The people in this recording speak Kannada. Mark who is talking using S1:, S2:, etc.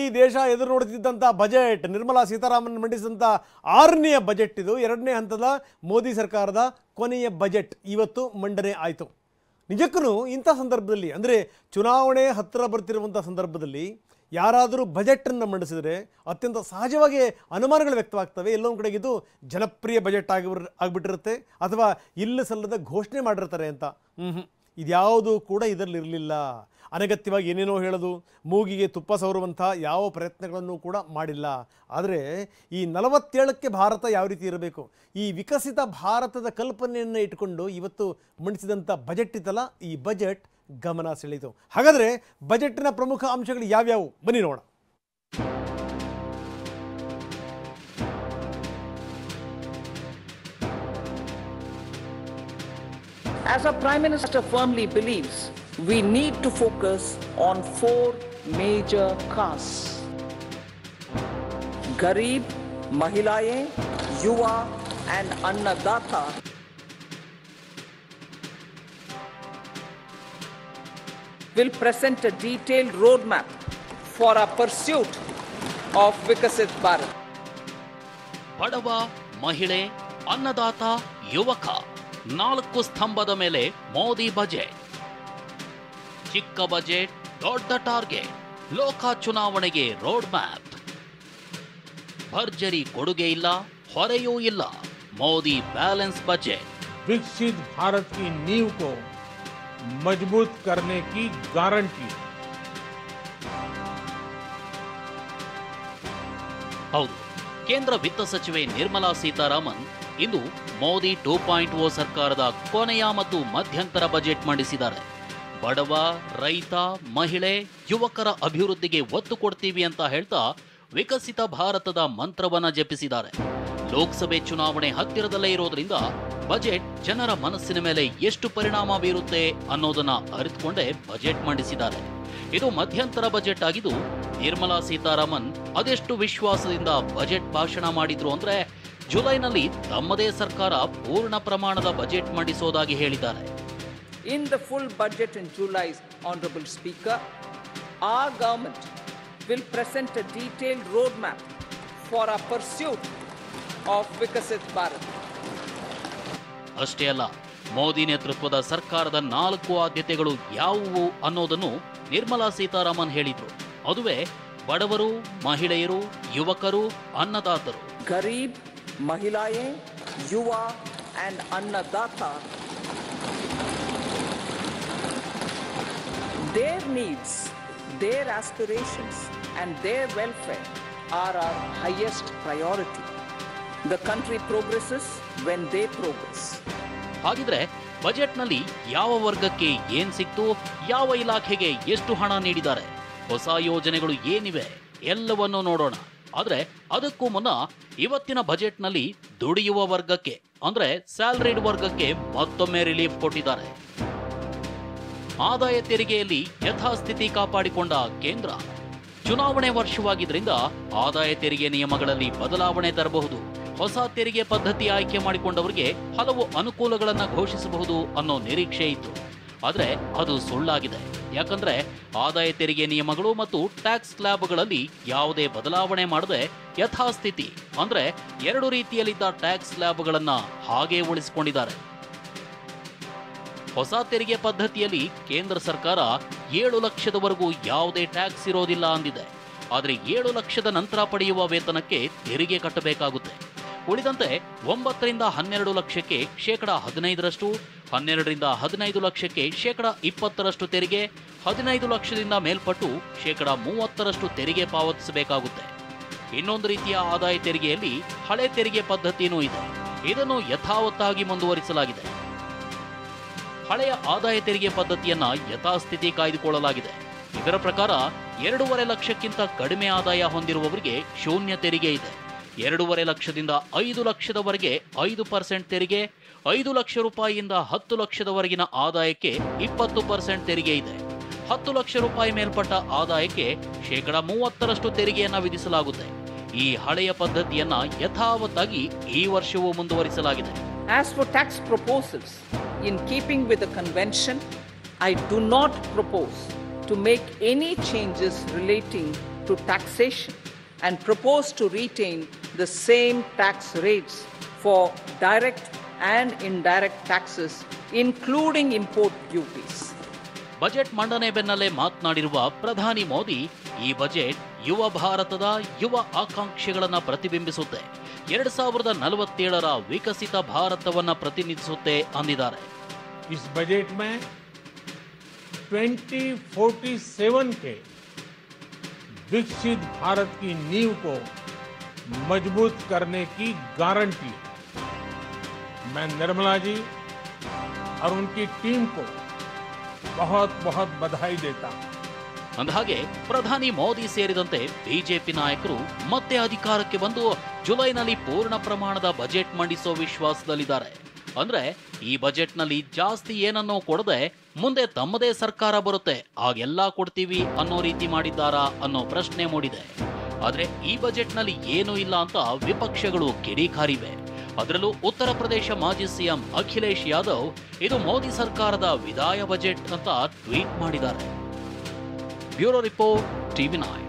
S1: ಈ ದೇಶ ಎದುರು ನೋಡುತ್ತಿದ್ದಂಥ ಬಜೆಟ್ ನಿರ್ಮಲಾ ಸೀತಾರಾಮನ್ ಮಂಡಿಸಿದಂಥ 6ನೇ ಬಜೆಟ್ ಇದು 2ನೇ ಹಂತದ ಮೋದಿ ಸರ್ಕಾರದ ಕೊನೆಯ ಬಜೆಟ್ ಇವತ್ತು ಮಂಡನೆ ಆಯಿತು. ನಿಜಕ್ಕೂ ಇಂಥ ಸಂದರ್ಭದಲ್ಲಿ ಅಂದರೆ ಚುನಾವಣೆ ಹತ್ತಿರ ಬರ್ತಿರುವಂಥ ಸಂದರ್ಭದಲ್ಲಿ ಯಾರಾದರೂ ಬಜೆಟನ್ನು ಮಂಡಿಸಿದರೆ ಅತ್ಯಂತ ಸಹಜವಾಗಿ ಅನುಮಾನಗಳು ವ್ಯಕ್ತವಾಗ್ತವೆ. ಎಲ್ಲೊಂದು ಕಡೆಗೆ ಇದು ಜನಪ್ರಿಯ ಬಜೆಟ್ ಆಗಿಬಿಟ್ಟಿರುತ್ತೆ ಅಥವಾ ಇಲ್ಲ ಸಲ್ಲದ ಘೋಷಣೆ ಮಾಡಿರ್ತಾರೆ ಅಂತ. ಇದ್ಯಾವುದು ಕೂಡ ಇದರಲ್ಲಿ ಇರಲಿಲ್ಲ. ಅನಗತ್ಯವಾಗಿ ಏನೇನೋ ಹೇಳೋದು, ಮೂಗಿಗೆ ತುಪ್ಪ ಸವರುವಂಥ ಯಾವ ಪ್ರಯತ್ನಗಳನ್ನು ಕೂಡ ಮಾಡಿಲ್ಲ. ಆದರೆ ಈ 47ಕ್ಕೆ ಭಾರತ ಯಾವ ರೀತಿ ಇರಬೇಕು, ಈ ವಿಕಸಿತ ಭಾರತದ ಕಲ್ಪನೆಯನ್ನು ಇಟ್ಕೊಂಡು ಇವತ್ತು ಮಂಡಿಸಿದಂಥ ಬಜೆಟ್ ಇತ್ತಲ್ಲ, ಈ ಬಜೆಟ್ ಗಮನ ಸೆಳೆಯಿತು. ಹಾಗಾದರೆ ಬಜೆಟ್ನ ಪ್ರಮುಖ ಅಂಶಗಳು ಯಾವ್ಯಾವು ಬನ್ನಿ ನೋಡೋಣ.
S2: As our Prime Minister firmly believes, we need to focus on 4 major castes: Garib, Mahilaye, Yuva and Annadata. Will present a detailed roadmap for our pursuit of Vikasit Bharat.
S3: ಬಡವ, ಮಹಿಳೆ, ಅನ್ನದಾತ, ಯುವಕ 4 ಸ್ತಂಭದ ಮೇಲೆ ಮೋದಿ ಬಜೆಟ್. ಚಿಕ್ಕ ಬಜೆಟ್, ದೊಡ್ಡ ಟಾರ್ಗೆಟ್, ಲೋಕ ಚುನಾವಣೆಗೆ ರೋಡ್ ಮ್ಯಾಪ್. ಭರ್ಜರಿ ಕೊಡುಗೆ ಇಲ್ಲ, ಹೊರೆಯೂ ಇಲ್ಲ. Modi balance budget.
S4: विकसित भारत की नींव को मजबूत करने की गारंटी.
S3: ಹೌದು, ಕೇಂದ್ರ ವಿತ್ತ ಸಚಿವೆ ನಿರ್ಮಲಾ ಸೀತಾರಾಮನ್ ಇಂದು ಮೋದಿ 2.0 ಸರ್ಕಾರದ ಕೊನೆಯ ಮತ್ತು ಮಧ್ಯಂತರ ಬಜೆಟ್ ಮಂಡಿಸಿದ್ದಾರೆ. ಬಡವ, ರೈತ, ಮಹಿಳೆ, ಯುವಕರ ಅಭಿವೃದ್ಧಿಗೆ ಒತ್ತು ಕೊಡ್ತೀವಿ ಅಂತ ಹೇಳ್ತಾ ವಿಕಸಿತ ಭಾರತದ ಮಂತ್ರವನ್ನ ಜಪಿಸಿದ್ದಾರೆ. ಲೋಕಸಭೆ ಚುನಾವಣೆ ಹತ್ತಿರದಲ್ಲೇ ಇರೋದ್ರಿಂದ ಬಜೆಟ್ ಜನರ ಮನಸ್ಸಿನ ಮೇಲೆ ಎಷ್ಟು ಪರಿಣಾಮ ಬೀರುತ್ತೆ ಅನ್ನೋದನ್ನ ಅರಿತುಕೊಂಡೇ ಬಜೆಟ್ ಮಂಡಿಸಿದ್ದಾರೆ. ಇದು ಮಧ್ಯಂತರ ಬಜೆಟ್ ಆಗಿದ್ದು ನಿರ್ಮಲಾ ಸೀತಾರಾಮನ್ ಅದೆಷ್ಟು ವಿಶ್ವಾಸದಿಂದ ಬಜೆಟ್ ಭಾಷಣ ಮಾಡಿದ್ರು ಅಂದ್ರೆ ಜುಲೈನಲ್ಲಿ ತಮ್ಮದೇ ಸರ್ಕಾರ ಪೂರ್ಣ ಪ್ರಮಾಣದ ಬಜೆಟ್ ಮಂಡಿಸೋದಾಗಿ ಹೇಳಿದ್ದಾರೆ.
S2: In the full budget in July, Honorable Speaker, our government will present a detailed roadmap for our pursuit of Vikasit Bharat.
S3: ಅಷ್ಟೇ ಅಲ್ಲ, ಮೋದಿ ನೇತೃತ್ವದ ಸರ್ಕಾರದ 4 ಆದ್ಯತೆಗಳು ಯಾವುವು ಅನ್ನೋದನ್ನು ನಿರ್ಮಲಾ ಸೀತಾರಾಮನ್ ಹೇಳಿದ್ರು. ಅದುವೇ ಬಡವರು, ಮಹಿಳೆಯರು, ಯುವಕರು, ಅನ್ನದಾತರು.
S2: Garib, Mahilaye, Yuva and Annadata. Their needs, their aspirations and their welfare are our highest priority. The country progresses when they progress.
S3: ಹಾಗಿದ್ರೆ ಬಜೆಟ್ನಲ್ಲಿ ಯಾವ ವರ್ಗಕ್ಕೆ ಏನ್ ಸಿಕ್ತು, ಯಾವ ಇಲಾಖೆಗೆ ಎಷ್ಟು ಹಣ ನೀಡಿದ್ದಾರೆ, ಹೊಸ ಯೋಜನೆಗಳು ಏನಿವೆ ಎಲ್ಲವನ್ನೂ ನೋಡೋಣ. ಆದ್ರೆ ಅದಕ್ಕೂ ಮುನ್ನ ಇವತ್ತಿನ ಬಜೆಟ್ನಲ್ಲಿ ದುಡಿಯುವ ವರ್ಗಕ್ಕೆ ಅಂದ್ರೆ ಸ್ಯಾಲರಿಡ್ ವರ್ಗಕ್ಕೆ ಮತ್ತೊಮ್ಮೆ ರಿಲೀಫ್ ಕೊಟ್ಟಿದ್ದಾರೆ. ಆದಾಯ ತೆರಿಗೆಯಲ್ಲಿ ಯಥಾಸ್ಥಿತಿ ಕಾಪಾಡಿಕೊಂಡ ಕೇಂದ್ರ. ಚುನಾವಣೆ ವರ್ಷವಾಗಿದ್ರಿಂದ ಆದಾಯ ತೆರಿಗೆ ನಿಯಮಗಳಲ್ಲಿ ಬದಲಾವಣೆ ತರಬಹುದು, ಹೊಸ ತೆರಿಗೆ ಪದ್ಧತಿ ಆಯ್ಕೆ ಮಾಡಿಕೊಂಡವರಿಗೆ ಹಲವು ಅನುಕೂಲಗಳನ್ನ ಘೋಷಿಸಬಹುದು ಅನ್ನೋ ನಿರೀಕ್ಷೆ ಇತ್ತು. ಆದ್ರೆ ಅದು ಸುಳ್ಳಾಗಿದೆ. ಯಾಕಂದ್ರೆ ಆದಾಯ ತೆರಿಗೆ ನಿಯಮಗಳು ಮತ್ತು ಟ್ಯಾಕ್ಸ್ ಸ್ಲ್ಯಾಬ್ಗಳಲ್ಲಿ ಯಾವುದೇ ಬದಲಾವಣೆ ಮಾಡದೆ ಯಥಾಸ್ಥಿತಿ ಅಂದ್ರೆ 2 ರೀತಿಯಲ್ಲಿದ್ದ ಟ್ಯಾಕ್ಸ್ ಸ್ಲ್ಯಾಬ್ಗಳನ್ನ ಹಾಗೇ ಉಳಿಸಿಕೊಂಡಿದ್ದಾರೆ. ಹೊಸ ತೆರಿಗೆ ಪದ್ಧತಿಯಲ್ಲಿ ಕೇಂದ್ರ ಸರ್ಕಾರ 7 ಲಕ್ಷದವರೆಗೂ ಯಾವುದೇ ಟ್ಯಾಕ್ಸ್ ಇರೋದಿಲ್ಲ ಅಂದಿದೆ. ಆದರೆ 7 ಲಕ್ಷದ ನಂತರ ಪಡೆಯುವ ವೇತನಕ್ಕೆ ತೆರಿಗೆ ಕಟ್ಟಬೇಕಾಗುತ್ತೆ. ಉಳಿದಂತೆ 9 ರಿಂದ 12 ಲಕ್ಷಕ್ಕೆ 15%, 12 ರಿಂದ 15 ಲಕ್ಷಕ್ಕೆ 20% ತೆರಿಗೆ, 15 ಲಕ್ಷದಿಂದ ಮೇಲ್ಪಟ್ಟು 30% ತೆರಿಗೆ ಪಾವತಿಸಬೇಕಾಗುತ್ತೆ. ಇನ್ನೊಂದು ರೀತಿಯ ಆದಾಯ ತೆರಿಗೆಯಲ್ಲಿ ಹಳೆ ತೆರಿಗೆ ಪದ್ಧತಿಯೂ ಇದೆ. ಇದನ್ನು ಯಥಾವತ್ತಾಗಿ ಮುಂದುವರಿಸಲಾಗಿದೆ. ಹಳೆಯ ಆದಾಯ ತೆರಿಗೆ ಪದ್ಧತಿಯನ್ನ ಯಥಾಸ್ಥಿತಿ ಕಾಯ್ದುಕೊಳ್ಳಲಾಗಿದೆ. ಇದರ ಪ್ರಕಾರ 2.5 ಲಕ್ಷಕ್ಕಿಂತ ಕಡಿಮೆ ಆದಾಯ ಹೊಂದಿರುವವರಿಗೆ ಶೂನ್ಯ ತೆರಿಗೆ ಇದೆ. 2.5 ಲಕ್ಷದಿಂದ 5 ಲಕ್ಷದವರೆಗೆ 5% ತೆರಿಗೆ, 5 ಲಕ್ಷ ರೂಪಾಯಿಯಿಂದ 10 ಲಕ್ಷದವರೆಗಿನ ಆದಾಯಕ್ಕೆ 20% ತೆರಿಗೆ ಇದೆ. 10 ಲಕ್ಷ ರೂಪಾಯಿ ಮೇಲ್ಪಟ್ಟ ಆದಾಯಕ್ಕೆ 30% ತೆರಿಗೆಯನ್ನ ವಿಧಿಸಲಾಗುತ್ತೆ. ಈ ಹಳೆಯ ಪದ್ಧತಿಯನ್ನ ಯಥಾವತ್ತಾಗಿ ಈ ವರ್ಷವೂ ಮುಂದುವರಿಸಲಾಗಿದೆ.
S2: As for tax proposals, in keeping with the convention, I do not propose to make any changes relating to taxation and propose to retain the same tax rates for direct and indirect taxes, including import duties.
S3: Budget ಮಂಡನೆ ಬೆನ್ನಲ್ಲೇ ಮಾತನಾಡಿರುವ ಪ್ರಧಾನಿ ಮೋದಿ, ಈ ಬಜೆಟ್ ಯುವ ಭಾರತದ ಯುವ ಆಕಾಂಕ್ಷೆಗಳನ್ನು ಪ್ರತಿಬಿಂಬಿಸುತ್ತೆ, 2047ರ ವಿಕಸಿತ ಭಾರತವನ್ನ ಪ್ರತಿನಿಧಿಸುತ್ತೆ ಅಂದಿದ್ದಾರೆ.
S4: इस बजट में 2047 के विकसित भारत की नींव को मजबूत करने की गारंटी मैं निर्मला जी और उनकी टीम को बहुत बहुत बधाई देता हूं.
S3: ಅಂದಹಾಗೆ ಪ್ರಧಾನಿ ಮೋದಿ ಸೇರಿದಂತೆ ಬಿಜೆಪಿ ನಾಯಕರು ಮತ್ತೆ ಅಧಿಕಾರಕ್ಕೆ ಬಂದು ಜುಲೈನಲ್ಲಿ ಪೂರ್ಣ ಪ್ರಮಾಣದ ಬಜೆಟ್ ಮಂಡಿಸೋ ವಿಶ್ವಾಸದಲ್ಲಿದ್ದಾರೆ. ಅಂದ್ರೆ ಈ ಬಜೆಟ್ನಲ್ಲಿ ಜಾಸ್ತಿ ಏನನ್ನೋ ಕೊಡದೆ ಮುಂದೆ ತಮ್ಮದೇ ಸರ್ಕಾರ ಬರುತ್ತೆ, ಆಗೆಲ್ಲ ಕೊಡ್ತೀವಿ ಅನ್ನೋ ರೀತಿ ಮಾಡಿದ್ದಾರಾ ಅನ್ನೋ ಪ್ರಶ್ನೆ ಮೂಡಿದೆ. ಆದ್ರೆ ಈ ಬಜೆಟ್ನಲ್ಲಿ ಏನೂ ಇಲ್ಲ ಅಂತ ವಿಪಕ್ಷಗಳು ಕಿಡಿಕಾರಿವೆ. ಅದರಲ್ಲೂ ಉತ್ತರ ಪ್ರದೇಶ ಮಾಜಿ ಸಿಎಂ ಅಖಿಲೇಶ್ ಯಾದವ್ ಇದು ಮೋದಿ ಸರ್ಕಾರದ ವಿದಾಯ ಬಜೆಟ್ ಅಂತ ಟ್ವೀಟ್ ಮಾಡಿದ್ದಾರೆ. Bureau report, TV9.